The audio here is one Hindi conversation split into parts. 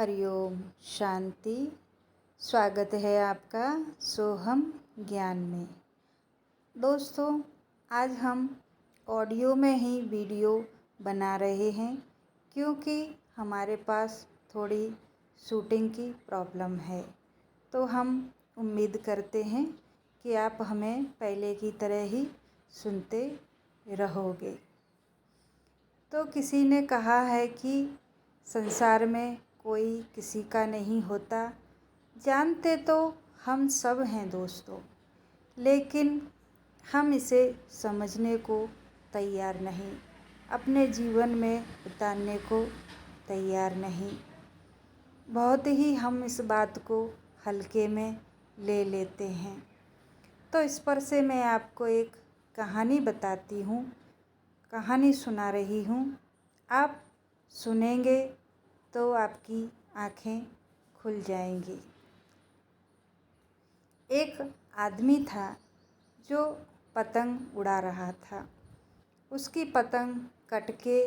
हरिओम शांति। स्वागत है आपका सोहम ज्ञान में। दोस्तों, आज हम ऑडियो में ही वीडियो बना रहे हैं क्योंकि हमारे पास थोड़ी शूटिंग की प्रॉब्लम है। तो हम उम्मीद करते हैं कि आप हमें पहले की तरह ही सुनते रहोगे। तो किसी ने कहा है कि संसार में कोई किसी का नहीं होता। जानते तो हम सब हैं दोस्तों, लेकिन हम इसे समझने को तैयार नहीं, अपने जीवन में उतारने को तैयार नहीं। बहुत ही हम इस बात को हल्के में ले लेते हैं। तो इस पर से मैं आपको एक कहानी बताती हूँ, कहानी सुना रही हूँ। आप सुनेंगे तो आपकी आँखें खुल जाएंगी। एक आदमी था जो पतंग उड़ा रहा था। उसकी पतंग कट के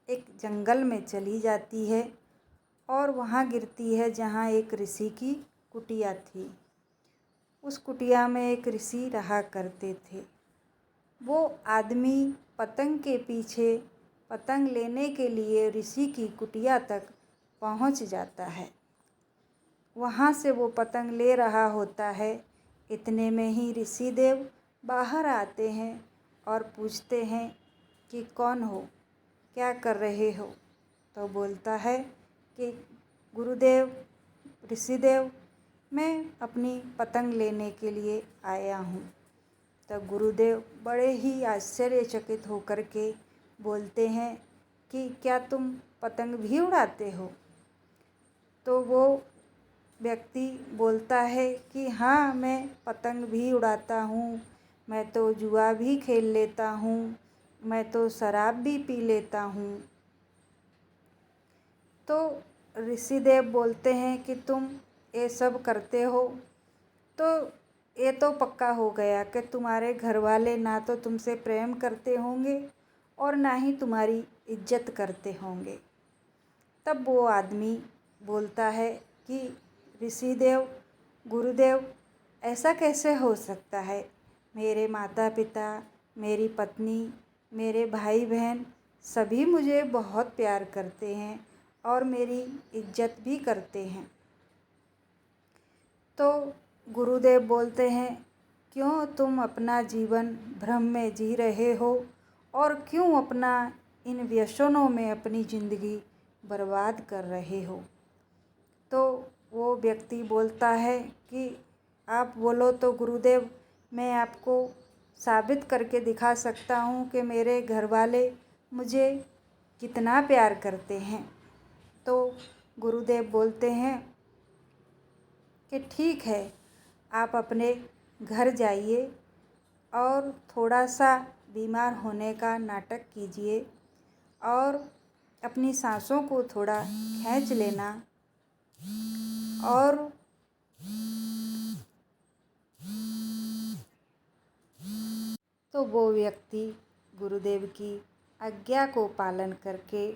एक जंगल में चली जाती है और वहाँ गिरती है जहाँ एक ऋषि की कुटिया थी। उस कुटिया में एक ऋषि रहा करते थे। वो आदमी पतंग के पीछे पतंग लेने के लिए ऋषि की कुटिया तक पहुंच जाता है। वहां से वो पतंग ले रहा होता है। इतने में ही ऋषि देव बाहर आते हैं और पूछते हैं कि कौन हो, क्या कर रहे हो। तो बोलता है कि गुरुदेव, ऋषिदेव, मैं अपनी पतंग लेने के लिए आया हूँ। तब गुरुदेव बड़े ही आश्चर्यचकित होकर के बोलते हैं कि क्या तुम पतंग भी उड़ाते हो। तो वो व्यक्ति बोलता है कि हाँ, मैं पतंग भी उड़ाता हूँ, मैं तो जुआ भी खेल लेता हूँ, मैं तो शराब भी पी लेता हूँ। तो ऋषिदेव बोलते हैं कि तुम ये सब करते हो तो ये तो पक्का हो गया कि तुम्हारे घर वाले ना तो तुमसे प्रेम करते होंगे और ना ही तुम्हारी इज्जत करते होंगे। तब वो आदमी बोलता है कि ऋषिदेव, गुरुदेव, ऐसा कैसे हो सकता है। मेरे माता पिता, मेरी पत्नी, मेरे भाई बहन सभी मुझे बहुत प्यार करते हैं और मेरी इज्जत भी करते हैं। तो गुरुदेव बोलते हैं, क्यों तुम अपना जीवन भ्रम में जी रहे हो और क्यों अपना इन व्यसनों में अपनी ज़िंदगी बर्बाद कर रहे हो। तो वो व्यक्ति बोलता है कि आप बोलो तो गुरुदेव, मैं आपको साबित करके दिखा सकता हूँ कि मेरे घर वाले मुझे कितना प्यार करते हैं। तो गुरुदेव बोलते हैं कि ठीक है, आप अपने घर जाइए और थोड़ा सा बीमार होने का नाटक कीजिए और अपनी सांसों को थोड़ा खींच लेना और तो वो व्यक्ति गुरुदेव की आज्ञा को पालन करके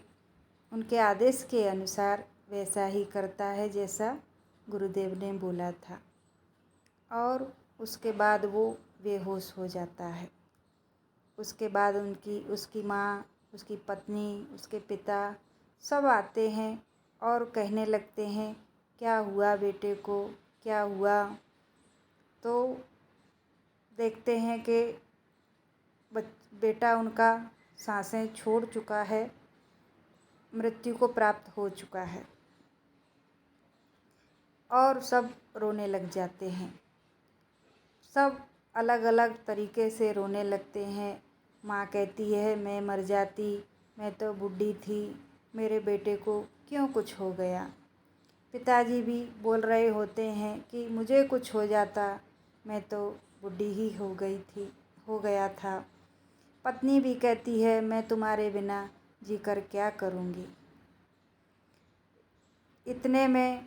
उनके आदेश के अनुसार वैसा ही करता है जैसा गुरुदेव ने बोला था और उसके बाद वो बेहोश हो जाता है। उसके बाद उसकी माँ, उसकी पत्नी, उसके पिता सब आते हैं और कहने लगते हैं, क्या हुआ बेटे को, क्या हुआ। तो देखते हैं कि बेटा उनका सांसें छोड़ चुका है, मृत्यु को प्राप्त हो चुका है और सब रोने लग जाते हैं। सब अलग अलग तरीके से रोने लगते हैं। माँ कहती है, मैं मर जाती, मैं तो बूढ़ी थी, मेरे बेटे को क्यों कुछ हो गया। पिताजी भी बोल रहे होते हैं कि मुझे कुछ हो जाता, मैं तो बूढ़ी ही हो गया था। पत्नी भी कहती है, मैं तुम्हारे बिना जीकर क्या करूँगी। इतने में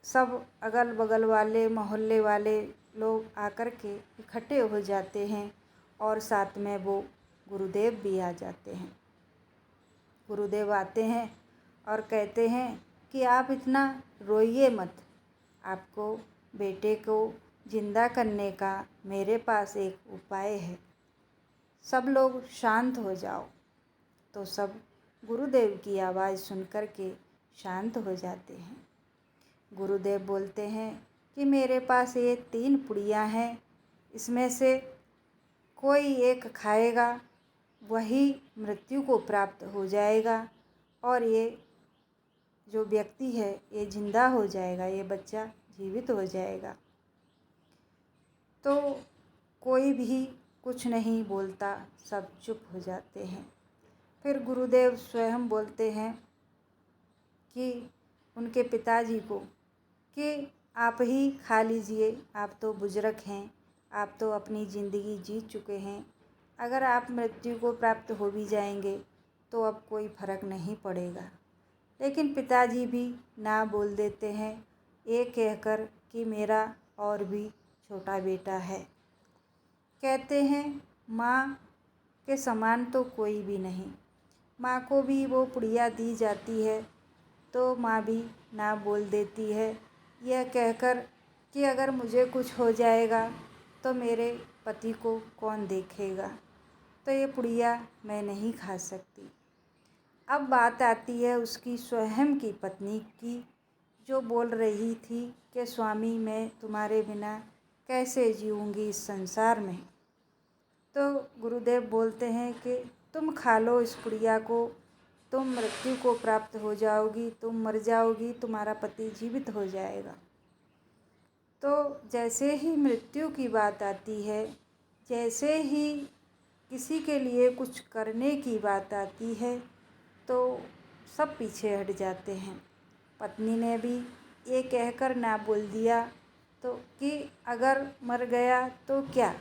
सब अगल बगल वाले, मोहल्ले वाले लोग आकर के इकट्ठे हो जाते हैं और साथ में वो गुरुदेव भी आ जाते हैं। गुरुदेव आते हैं और कहते हैं कि आप इतना रोइए मत, आपको बेटे को जिंदा करने का मेरे पास एक उपाय है, सब लोग शांत हो जाओ। तो सब गुरुदेव की आवाज़ सुन कर के शांत हो जाते हैं। गुरुदेव बोलते हैं कि मेरे पास ये 3 पुड़ियाँ हैं, इसमें से कोई एक खाएगा वही मृत्यु को प्राप्त हो जाएगा और ये जो व्यक्ति है ये जिंदा हो जाएगा, ये बच्चा जीवित हो जाएगा। तो कोई भी कुछ नहीं बोलता, सब चुप हो जाते हैं। फिर गुरुदेव स्वयं बोलते हैं कि उनके पिताजी को कि आप ही खा लीजिए, आप तो बुजुर्ग हैं, आप तो अपनी ज़िंदगी जी चुके हैं, अगर आप मृत्यु को प्राप्त हो भी जाएंगे तो अब कोई फ़र्क नहीं पड़ेगा। लेकिन पिताजी भी ना बोल देते हैं, ये कहकर कि मेरा और भी छोटा बेटा है। कहते हैं माँ के समान तो कोई भी नहीं। माँ को भी वो पुड़िया दी जाती है तो माँ भी ना बोल देती है, यह कहकर कि अगर मुझे कुछ हो जाएगा तो मेरे पति को कौन देखेगा, तो ये पुड़िया मैं नहीं खा सकती। अब बात आती है उसकी स्वयं की पत्नी की, जो बोल रही थी कि स्वामी मैं तुम्हारे बिना कैसे जीऊँगी इस संसार में। तो गुरुदेव बोलते हैं कि तुम खा लो इस पुड़िया को, तुम मृत्यु को प्राप्त हो जाओगी, तुम मर जाओगी, तुम्हारा पति जीवित हो जाएगा। तो जैसे ही मृत्यु की बात आती है, जैसे ही किसी के लिए कुछ करने की बात आती है तो सब पीछे हट जाते हैं। पत्नी ने भी ये कहकर ना बोल दिया तो कि अगर मर गया तो क्या,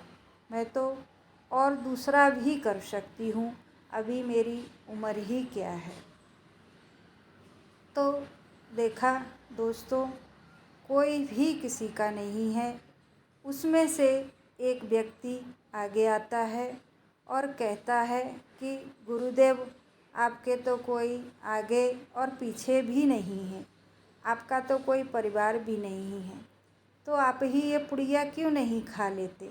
मैं तो और दूसरा भी कर सकती हूँ, अभी मेरी उम्र ही क्या है। तो देखा दोस्तों, कोई भी किसी का नहीं है। उसमें से एक व्यक्ति आगे आता है और कहता है कि गुरुदेव आपके तो कोई आगे और पीछे भी नहीं है, आपका तो कोई परिवार भी नहीं है, तो आप ही ये पुड़िया क्यों नहीं खा लेते।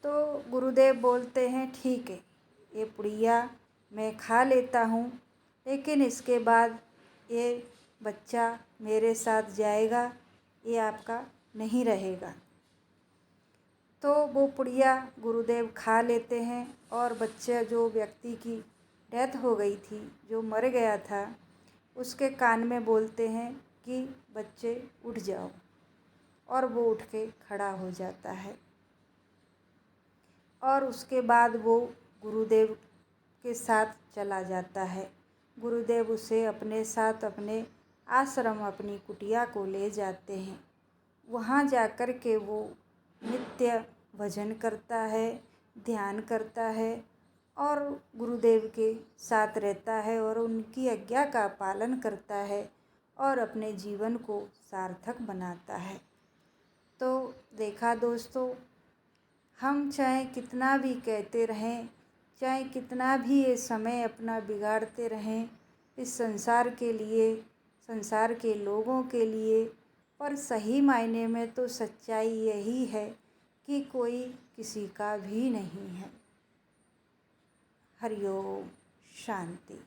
तो गुरुदेव बोलते हैं ठीक है, ये पुड़िया मैं खा लेता हूँ, लेकिन इसके बाद ये बच्चा मेरे साथ जाएगा, ये आपका नहीं रहेगा। तो वो पुड़िया गुरुदेव खा लेते हैं और बच्चे जो व्यक्ति की डेथ हो गई थी, जो मर गया था, उसके कान में बोलते हैं कि बच्चे उठ जाओ, और वो उठ के खड़ा हो जाता है। और उसके बाद वो गुरुदेव के साथ चला जाता है। गुरुदेव उसे अपने साथ अपने आश्रम, अपनी कुटिया को ले जाते हैं। वहाँ जाकर के वो नित्य भजन करता है, ध्यान करता है और गुरुदेव के साथ रहता है और उनकी आज्ञा का पालन करता है और अपने जीवन को सार्थक बनाता है। तो देखा दोस्तों, हम चाहे कितना भी कहते रहें, चाहे कितना भी ये समय अपना बिगाड़ते रहें इस संसार के लिए, संसार के लोगों के लिए, पर सही मायने में तो सच्चाई यही है कि कोई किसी का भी नहीं है। हरि ओम, शांति।